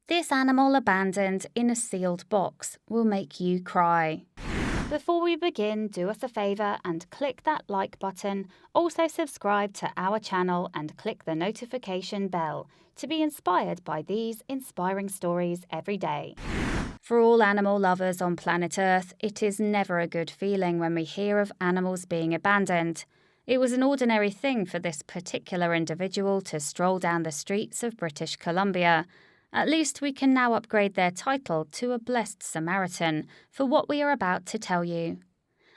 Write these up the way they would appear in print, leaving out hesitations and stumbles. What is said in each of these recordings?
This animal abandoned in a sealed box will make you cry. Before we begin, do us a favour and click that like button. Also subscribe to our channel and click the notification bell to be inspired by these inspiring stories every day. For all animal lovers on planet Earth, it is never a good feeling when we hear of animals being abandoned. It was an ordinary thing for this particular individual to stroll down the streets of British Columbia. At least we can now upgrade their title to a Blessed Samaritan for what we are about to tell you.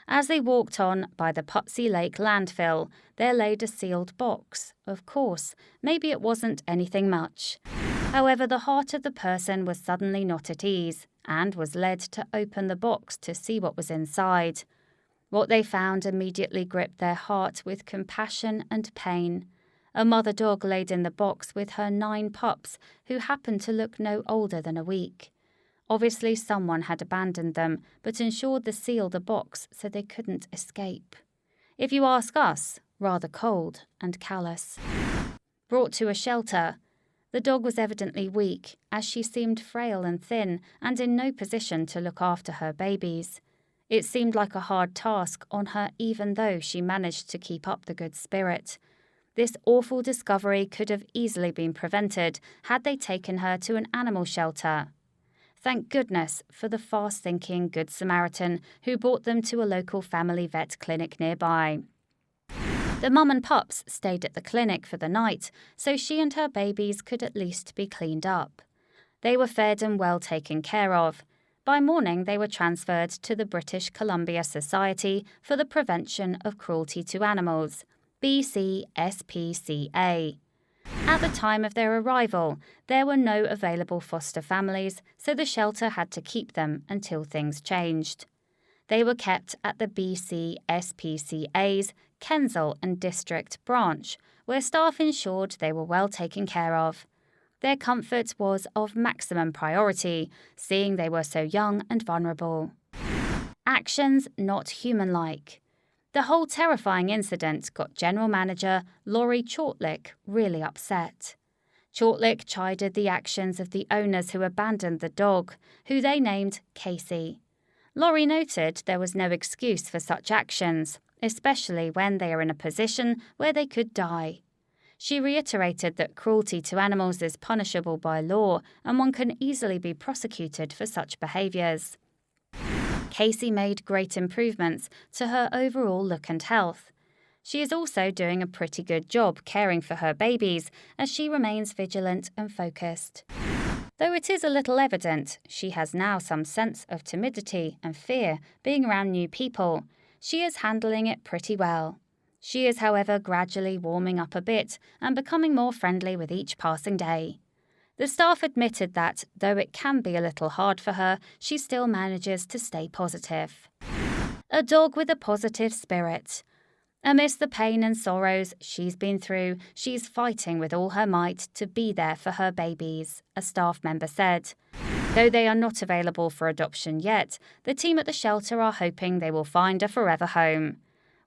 As they walked on by the Putsey Lake landfill, there laid a sealed box. Of course, maybe it wasn't anything much. However, the heart of the person was suddenly not at ease and was led to open the box to see what was inside. What they found immediately gripped their heart with compassion and pain. A mother dog laid in the box with her 9 pups, who happened to look no older than a week. Obviously, someone had abandoned them, but ensured to seal the box so they couldn't escape. If you ask us, rather cold and callous. Brought to a shelter. The dog was evidently weak, as she seemed frail and thin and in no position to look after her babies. It seemed like a hard task on her, even though she managed to keep up the good spirit. This awful discovery could have easily been prevented had they taken her to an animal shelter. Thank goodness for the fast-thinking Good Samaritan who brought them to a local family vet clinic nearby. The mum and pups stayed at the clinic for the night, so she and her babies could at least be cleaned up. They were fed and well taken care of. By morning, they were transferred to the British Columbia Society for the Prevention of Cruelty to Animals, BCSPCA. At the time of their arrival, there were no available foster families, so the shelter had to keep them until things changed. They were kept at the BCSPCA's Kensal and District branch, where staff ensured they were well taken care of. Their comfort was of maximum priority, seeing they were so young and vulnerable. Actions not human-like. The whole terrifying incident got General Manager Laurie Chortlick really upset. Chortlick chided the actions of the owners who abandoned the dog, who they named Casey. Laurie noted there was no excuse for such actions, especially when they are in a position where they could die. She reiterated that cruelty to animals is punishable by law and one can easily be prosecuted for such behaviours. Casey made great improvements to her overall look and health. She is also doing a pretty good job caring for her babies as she remains vigilant and focused. Though it is a little evident she has now some sense of timidity and fear being around new people, she is handling it pretty well. She is, however, gradually warming up a bit and becoming more friendly with each passing day. The staff admitted that, though it can be a little hard for her, she still manages to stay positive. A dog with a positive spirit. Amidst the pain and sorrows she's been through, she's fighting with all her might to be there for her babies, a staff member said. Though they are not available for adoption yet, the team at the shelter are hoping they will find a forever home.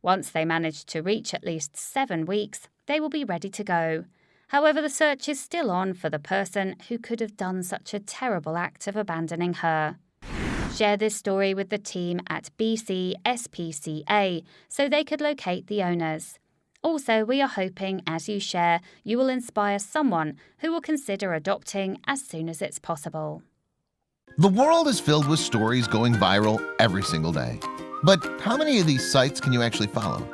Once they manage to reach at least 7 weeks, they will be ready to go. However, the search is still on for the person who could have done such a terrible act of abandoning her. Share this story with the team at BCSPCA so they could locate the owners. Also, we are hoping as you share, you will inspire someone who will consider adopting as soon as it's possible. The world is filled with stories going viral every single day. But how many of these sites can you actually follow?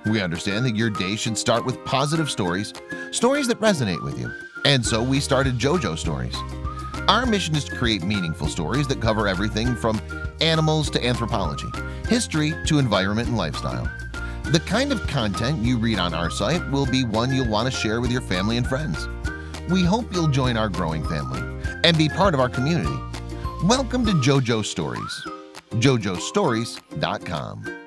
We understand that your day should start with positive stories, stories that resonate with you. And so we started JoJo Stories. Our mission is to create meaningful stories that cover everything from animals to anthropology, history to environment and lifestyle. The kind of content you read on our site will be one you'll want to share with your family and friends. We hope you'll join our growing family and be part of our community. Welcome to JoJo Stories. JoJoStories.com